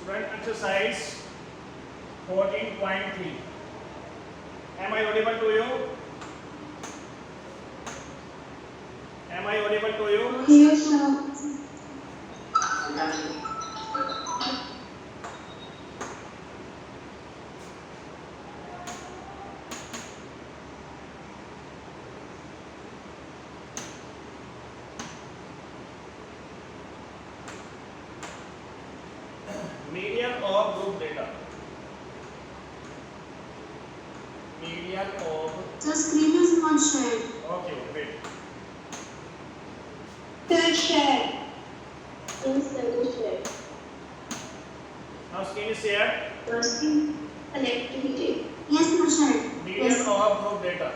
Student, exercise 14.3. Am I audible to you? Am I audible to you? Yes, sir. Median of group data. Median of. The screen is not shared. Okay, wait. Sir, share. Yes, sir, share. Now screen is shared. Nursing connectivity. Yes, sir, shared. Median Yes. of group data.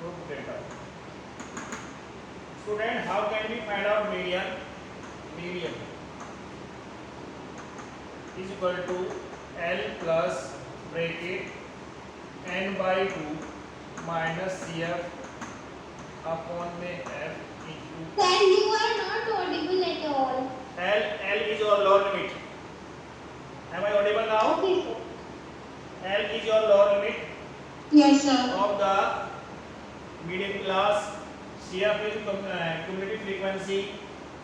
Group data. Student, how can we find out median? Median is equal to L plus bracket n by 2 minus CF upon में F into Sir, you are not audible at all. L is your lower limit. Am I audible now? Okay, sir. L is your lower limit Yes, sir. of the median class. CF is cumulative frequency,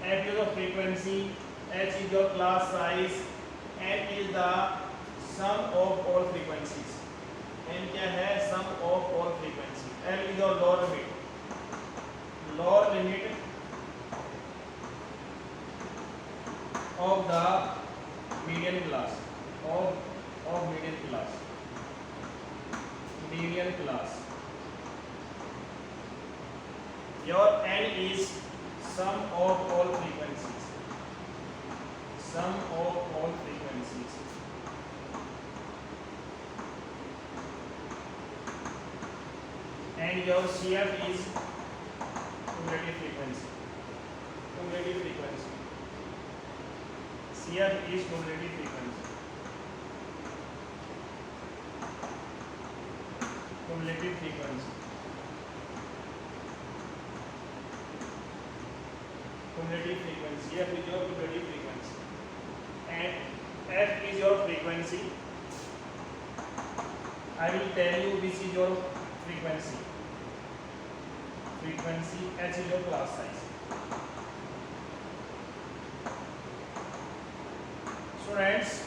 F is the frequency, H is your class size, N is the sum of all frequencies. N क्या है? Sum of all frequencies. L is your lower limit. Lower limit of the median class. Of median class. Median class. Your N is sum of all frequencies. Sum of all frequencies. And your CF is cumulative frequency. Cumulative frequency. CF is cumulative frequency. Cumulative frequency. Cumulative frequency. F is your cumulative frequency. And F is your frequency. I will tell you which is your frequency. Frequency. H is your class size. Students,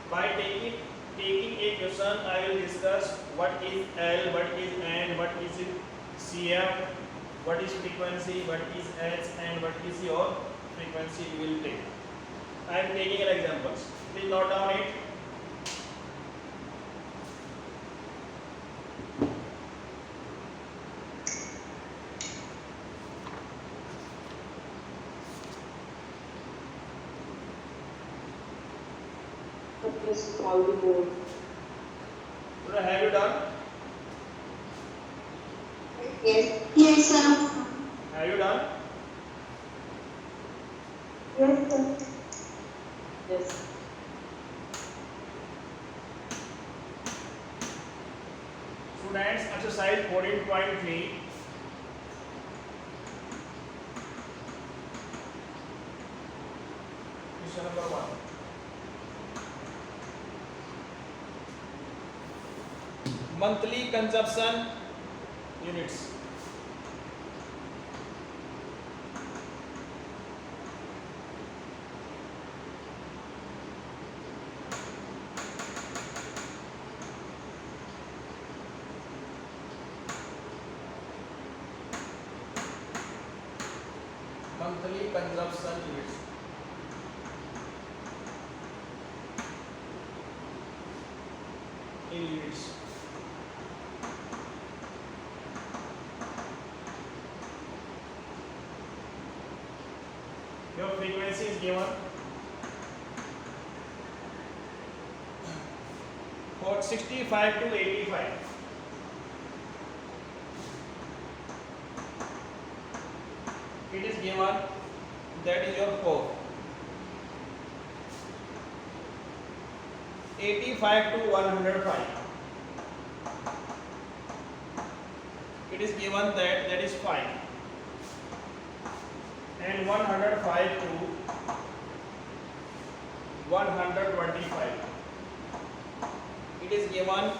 by taking a question, I will discuss what is L, what is N, what is CF, what is frequency, what is H, and what is your frequency you will take. I am taking an examples. Please note down it. Have you done? Yes. Yes, sir. Have you done? Yes, sir. Yes. Students, exercise 14.3. Question number 1. Monthly consumption units. Monthly consumption units. In units. Your frequency is given for 65 to 85. It is given that is your 4. 85 to 105. It is given that is 5. and 105 to 125. It is given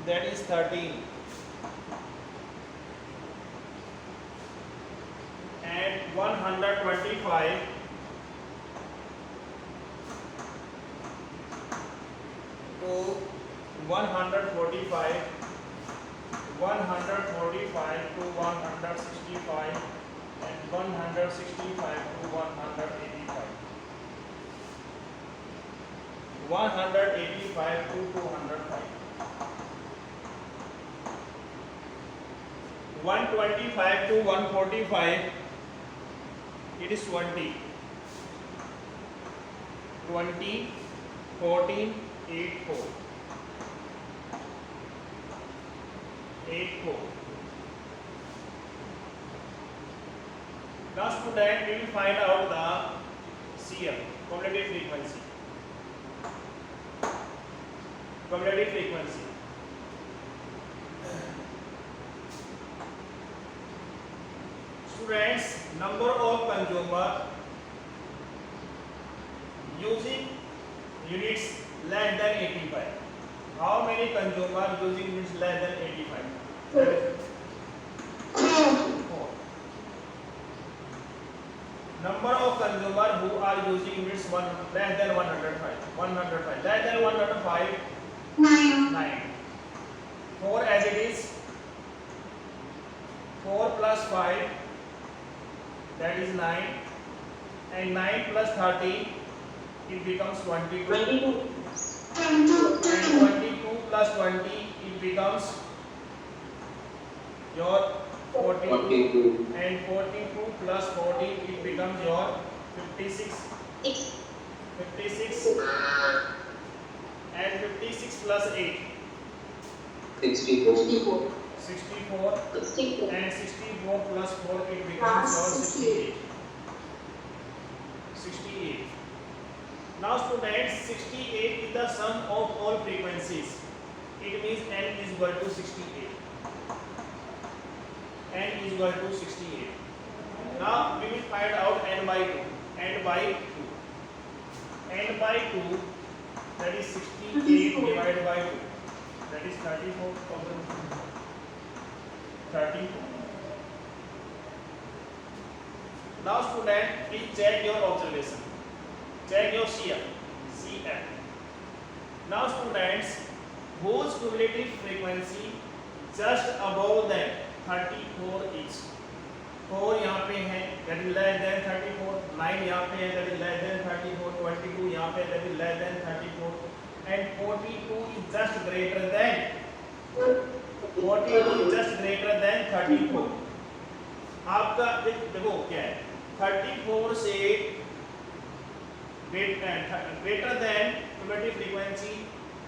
that is 13 and 125 to 145, 145 to 165 and 165 to 185, 185 to 205, 125 to 145, it is 20, 20, 14, 8, 4, 8, 4. Now student, we will find out the CF, cumulative frequency. Cumulative frequency. Students, number of consumer using units less than 85. How many consumer using units less than 85? 4. Number of consumer who are using units less than 105. 105. Less than 105. 9. 9. 4 as it is. 4 plus 5, that is 9. And 9 plus 30, it becomes 22. 22. And 22 plus 20, it becomes your 42. And 42 plus 14, it becomes your 56. 56. And 56 plus 8, 64. 64. 64. And 64 plus 4, it becomes your 68. 68. Now students, 68 is the sum of all frequencies. It means n is equal to 68. N is equal to 68. Now we will find out n by 2. N by 2. N by 2, that is 68 divided by 2. That is 34,000. 34. Now student, please check your observation. Check your CF. Now students, whose cumulative frequency just above that 34 is. 4 यहाँ पे है, that is less than 34. 9 यहाँ पे है, that is less than 34. 22 यहाँ पे, that is less than 34. And 42 is just greater than 34. आपका देखो क्या है, 34 से greater than cumulative frequency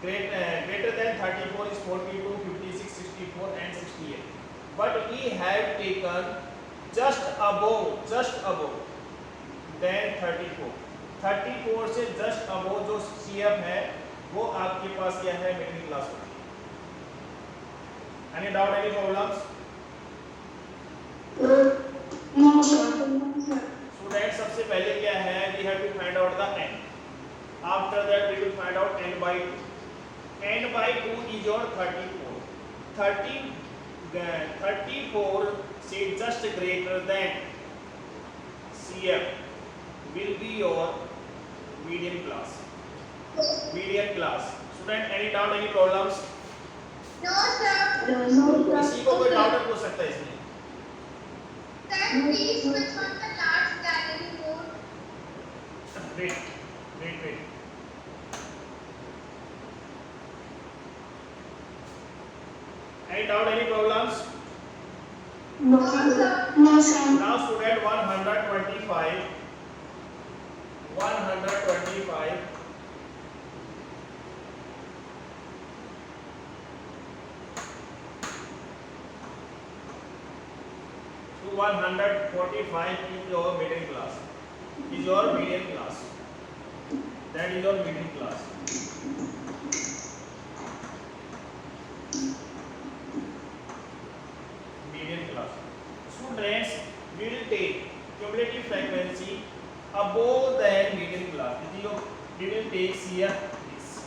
greater than 34 is 42, 56, 64 and 68. But we have taken just above then 34. 34 से just above जो CF है वो आपके पास क्या है, मिडिल क्लास होगी. Any doubt, any problems? No, sir. Students, सबसे पहले क्या है, we have to find out the n. After that we will find out n by 2. n by 2 is your 34. 34 से just greater than CF will be your median class. Student, any doubt, any problems? No, sir. किसी को कोई doubt पूछ सकता है इसमें? Sir, please switch on the large gallery mode. Wait. Any doubt, any problems? No, sir. No, sir. Now student, 125 to 145 is your median class. That is your median class. Students, we will take cumulative frequency above than median class. This is your median take CF this.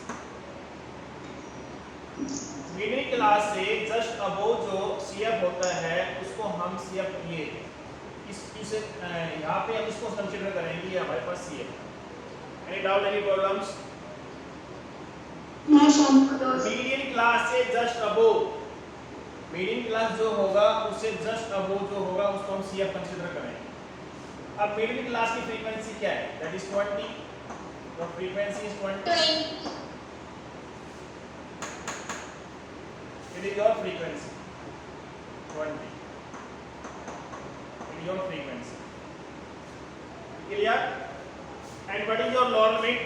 Median class से just above जो CF होता है उसको हम CF ये इस यहाँ पे हम इसको कंसीडर करेंगे ये हमारे पास CF. Any doubt, any problems? No, sir. Median class से जस्ट अबोव, मीडियन क्लास जो होगा उससे जस्ट अबोव जो होगा उसको हम CF कंसीडर करेंगे. अब मीडियन क्लास की फ्रीक्वेंसी क्या है? That is 20. तो frequency is 20. 20. It is your frequency 20. It is your frequency. Clear? And what is your lower limit?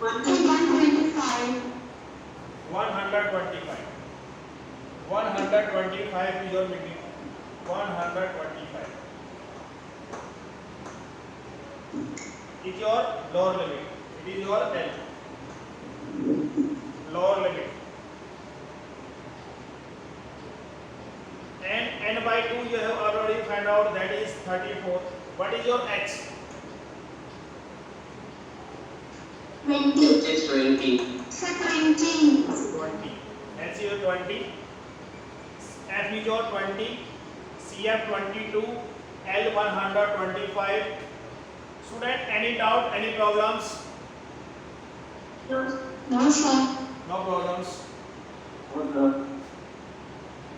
125. 125. 125 is your median. 125 is your lower limit. It is your L. Lower limit. And n by 2 you have already found out, that is 34. What is your X? 20. It's 20. Sir, 20. 20. H is your 20. F is your 20. CF 22. L 125. Student, any doubt, any problems? No, sir. No problems.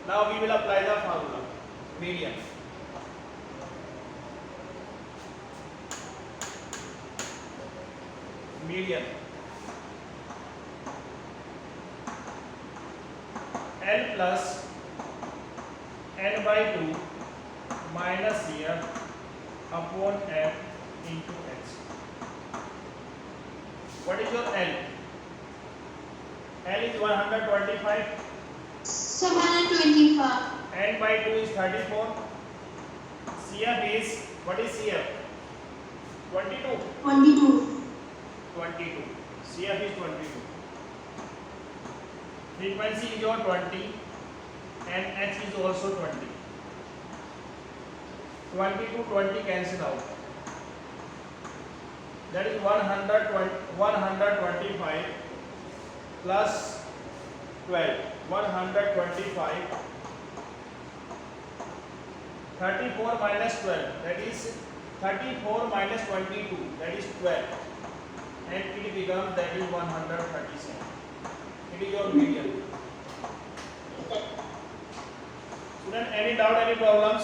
Now we will apply the formula. Median. Median. L plus n by 2 minus CF upon F into X. What is your L? L is 125. Sir, 125. N by 2 is 34. CF is, what is CF? 22. 22. 22. CF is 22. Frequency is your 20 and H is also 20. 20 to 20 cancel out. That is 125 plus 12. 125. 34 minus 12. That is 34 minus 22. That is 12. And it becomes, that is 137. It is your median. Student, any doubt, any problems?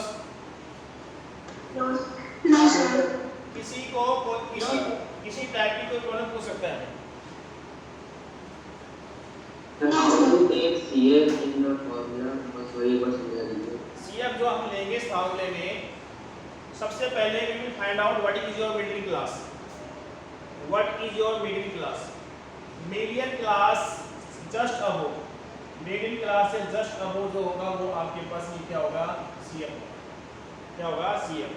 No, sir. किसी किसी type की कोई problem पूछ सकता है? How to take CF in the formula? बस वही बस समझा दीजिए. CF जो हम लेंगे इस फार्मूले में, सबसे पहले we will find out what is your middle class. What is your middle class? Median class just above. Median class से just above जो होगा वो आपके पास ये क्या होगा? CF. क्या होगा? CF.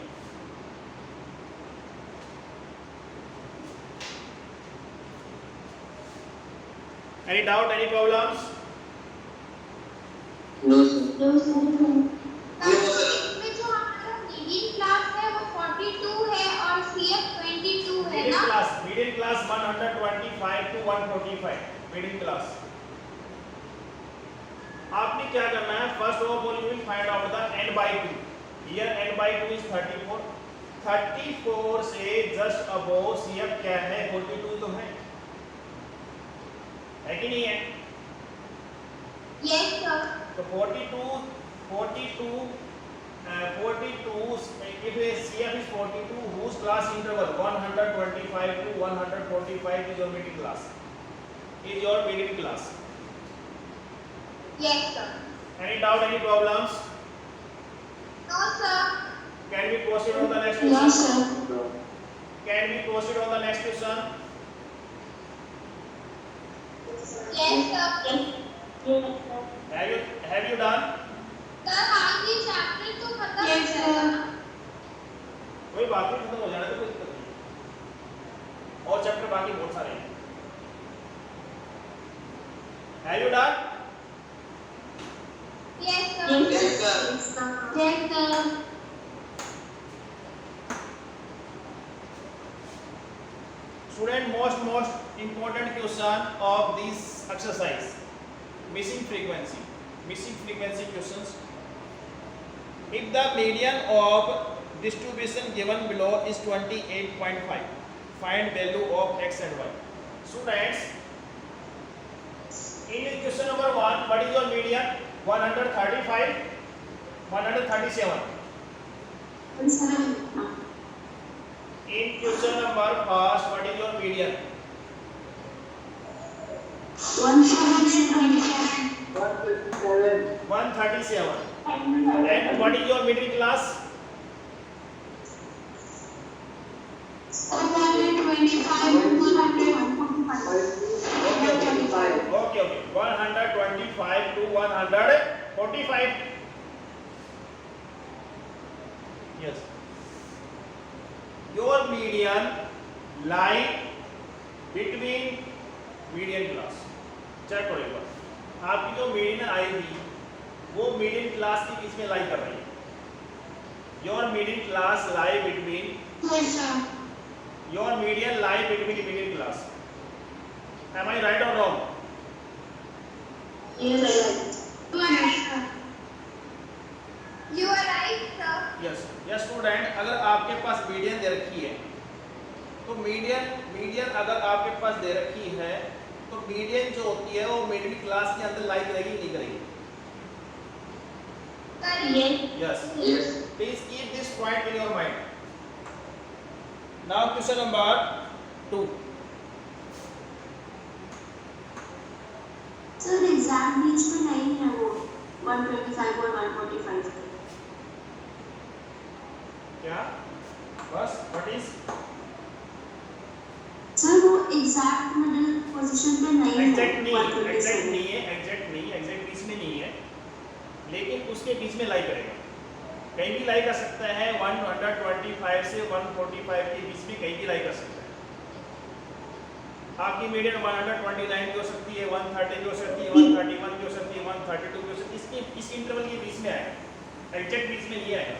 Any doubt? Any problems? No sir. No, sir. इसमें जो हमारा मीडियन क्लास है वो 42 है और CF 22 है ना? Middle class 125 to 145. Middle class. आपने क्या करना है? First of all, you will find out the n by 2. Here n by 2 is 34. 34 से just above CF क्या है? 42 तो है कि नहीं है? Yes sir. तो 42 if a CF is 42, whose class interval 125 to 145 is your middle class? Is your middle class? Yes sir. Any doubt, any problems? No sir. Can we proceed on the next No, question? sir. Can we proceed on the next question? Yes sir. Have you done? Sir आज ये chapter तो खत्म हो Yes, जाएगा sir. ना? कोई बात नहीं, खत्म हो जाना तो कोई दिक्कत नहीं, और चैप्टर बाकी बहुत सारे हैं. Have you done? Yes sir. Yes, sir. Student, most important question of this exercise, missing frequency questions. If the median of distribution given below is 28.5, find value of x and y. Students, in question number 1, what is your median? 135, 137. In question number first, what is your median? 137. And what is your middle class? 125 Okay. 125 to 145. Yes. Your median lie between median class. Check करो एक बार. आपकी जो median आई थी वो median class के बीच में लाई कर रही है. Your median class lie between. Yes, sir. Your median lie between median class. Am I right or wrong? Yes, sir. You are right, sir. Yes. Yes, student. अगर आपके पास मीडियन दे रखी है तो मीडियन अगर आपके पास दे रखी है तो मीडियन जो होती है वो मिडिल क्लास के अंदर लाई करेगी नहीं करेगी? Yes. Yes. Yes. Please keep this point in your mind. Now question number 2. Sir exam बीच में नहीं है वो 125 और 145 क्या? बस what is? सर वो एग्जैक्ट मिडिल पोजीशन पे नहीं है एग्जैक्ट नहीं, 127. एग्जैक्ट बीच में नहीं है, लेकिन उसके बीच में लाई करेगा. कहीं भी लाई कर सकता है. 125 से 145 के बीच में कहीं भी लाई कर सकता है. आपकी मीडियन 129 की हो सकती है, 130 की हो सकती है, 131 की हो सकती है, 132 की हो सकती है. इस इंटरवल के बीच में आएगा. एग्जैक्ट बीच में ये आएगा,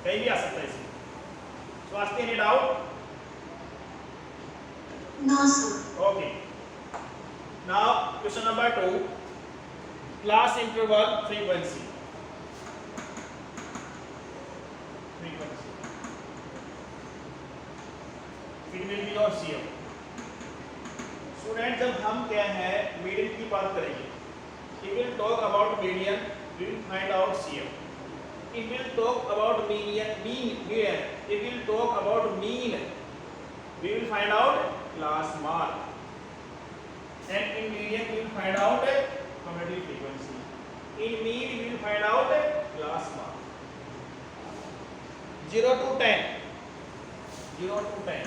कहीं भी आ सकता है इसमें. So ask any doubt? No sir. Okay. Now question number 2. Class interval frequency. It will be your CM. Student, जब हम क्या है मीडियन की बात करेंगे, we will talk about median, we will find out CM. We will talk about median, we will talk about mean, we will find out class mark, and in median we will find out cumulative frequency. In mean we will find out class mark. 0 to 10. 0 to 10.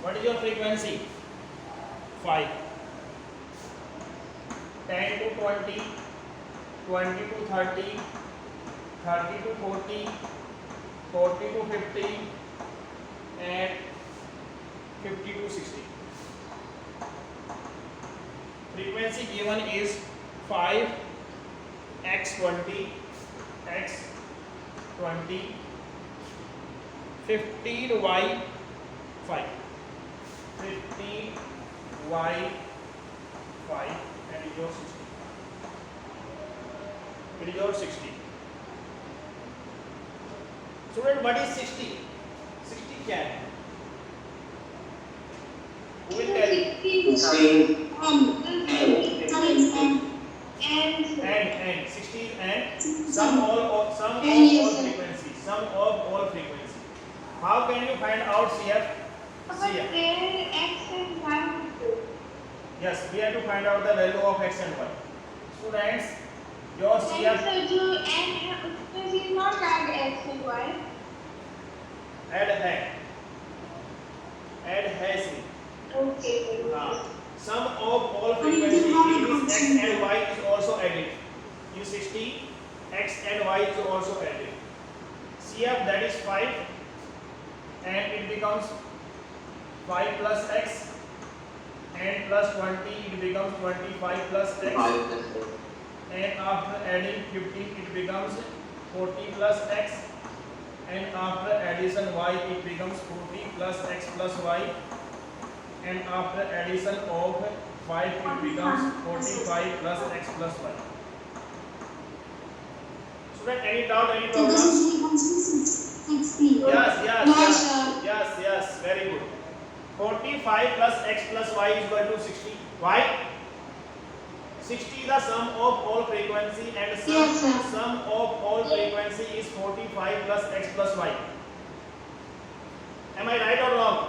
What is your frequency? 5. 10 to 20, 20 to 30, 30 to 40, 40 to 50, and 50 to 60. Frequency given is 5 x 20 x 20 15 y 5 15 y 5 and your 60. It is your 60. Student, what is 60? 60 क्या है? Who will tell you? 16. And 60 is and sum of all frequency. Sum of all frequency. How can you find out CF? But CF. where x and y is? Yes, we have to find out the value of x and y. Students, your CF So जो n है उसमें we not add x and y. add है से. Okay. Sum of all frequency is x and y is also added. In 60, x and y is also added. CF that is 5 and it becomes 5 plus x and plus 20 it becomes 25 plus x 5 plus and after adding 15 it becomes 40 plus x and after addition y it becomes 40 plus x plus y and after addition of 5 it becomes 45 plus x plus y. Student, any doubt, any So this problem? is equals to 60. Yes, very good. 45 plus x plus y is equal to 60. Why? 60 the sum of all frequency and sum of all frequency is 45 plus x plus y. Am I right or wrong?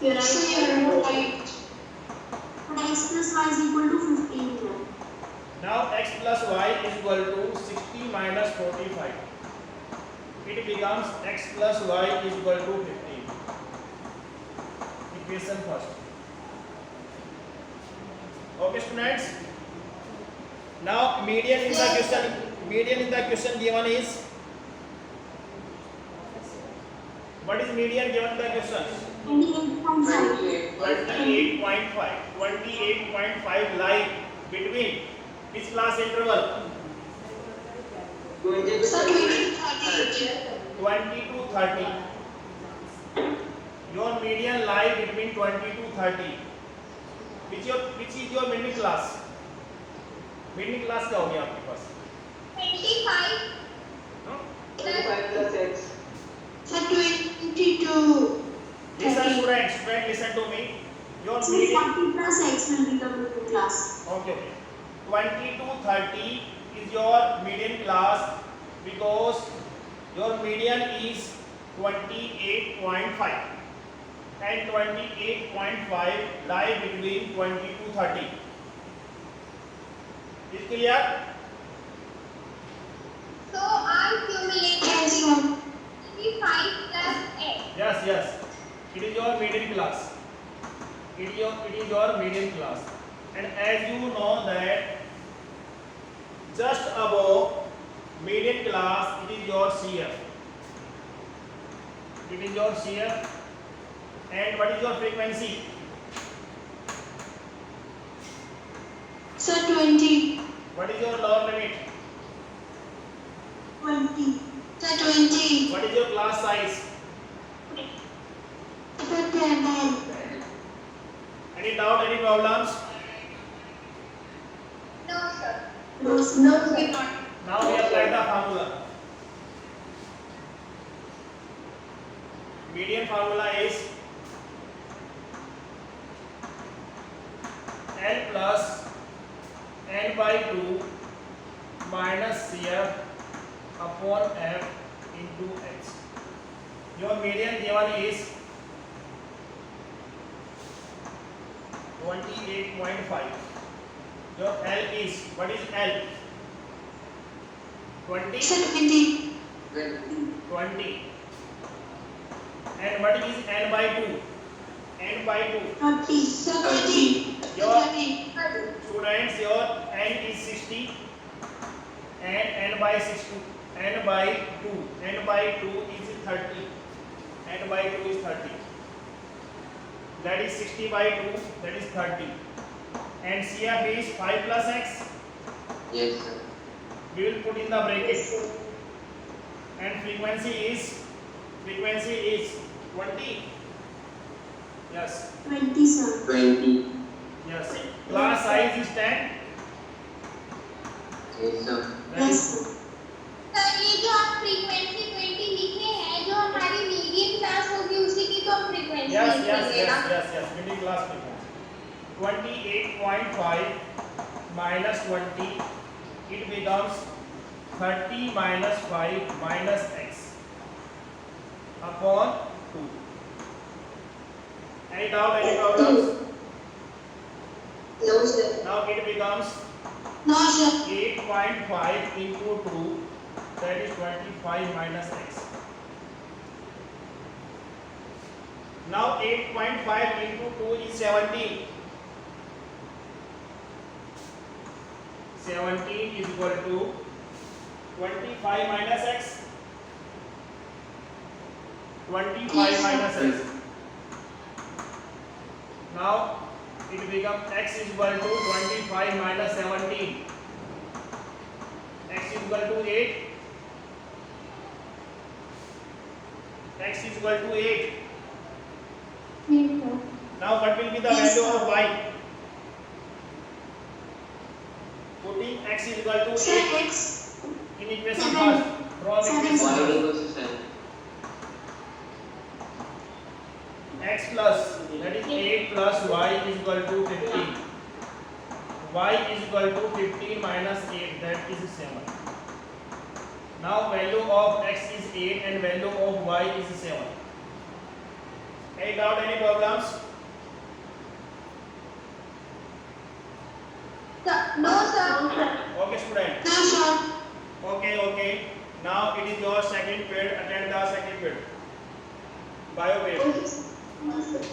You're right. But x plus y is equal to 15 here. Now x plus y is equal to 60 minus 45. It becomes x plus y is equal to 15. Equation first. Okay, students. Now median in the question given is, what is median given in the question? 28.5. 28.5 lie between which class interval? 20 to 30. Your median lie between 20 to 30. Which is your middle class? Middle class क्या हो गया आपके पास? 25 हाँ? plus x. Sir, 22. Listen students, listen to me. Your So median. 40 plus x will become middle class. Okay. 20 to 30 is your median class because your median is 28.5 and 28.5 lie between 20 to 30. Is clear? So our cumulative is 25 plus x. Yes. It is your median class. It is your median class. And as you know that just above median class it is your CF. It is your CF. And what is your frequency? Sir, 20. What is your lower limit? 20. Sir, 20. What is your class size? Sir, 10. Any doubt, any problems? No, sir. No, sir. Not. Now we apply the formula. Median formula is L plus n by 2 minus CF upon F into X. Your median given is 28.5. Your L is, what is L? 20? Sir, 20. 20. And what is n by 2? N by 2. 30. Sir, 30. Your 30. students, your n is 60 and n by 60, n by 2 is 30, n by 2 is 30, that is 60 by 2, that is 30, and CF is 5 plus x. Yes, sir. We will put in the bracket, and frequency is 20. Yes, 20, sir. 20. yes. Class size is 10. Yes, sir. That Yes, is sir. Sir ये जो आप frequency 20 लिखे हैं जो हमारी median class होगी उसी की तो हम फ्रीक्वेंसी yes, लिखेंगे ना middle class frequency. 28.5 minus 20, it becomes 30 minus 5 minus x upon 2. Any doubt, any problems? No, sir. Now it becomes No, sir. 8.5 into 2, that is 25 minus x. Now 8.5 into 2 is 17. 17 is equal to 25 minus x. 25 minus x. Now it becomes x is equal to 25 minus 17. X is equal to 8. X is equal to 8. Now what will be the Yes, value sir. of y? Putting x is equal to Sir, 8 x in equation Seven. first. From Seven. equation Y first. equals to 7. X plus, that is 8 plus y is equal to 15. Y is equal to 15 minus 8, that is 7. Now value of x is 8 and value of y is 7. Any doubt, any problems? No, sir. Okay, student. No, sir. Okay. Now it is your second period. Attend the second period. Bio period. Okay, sir.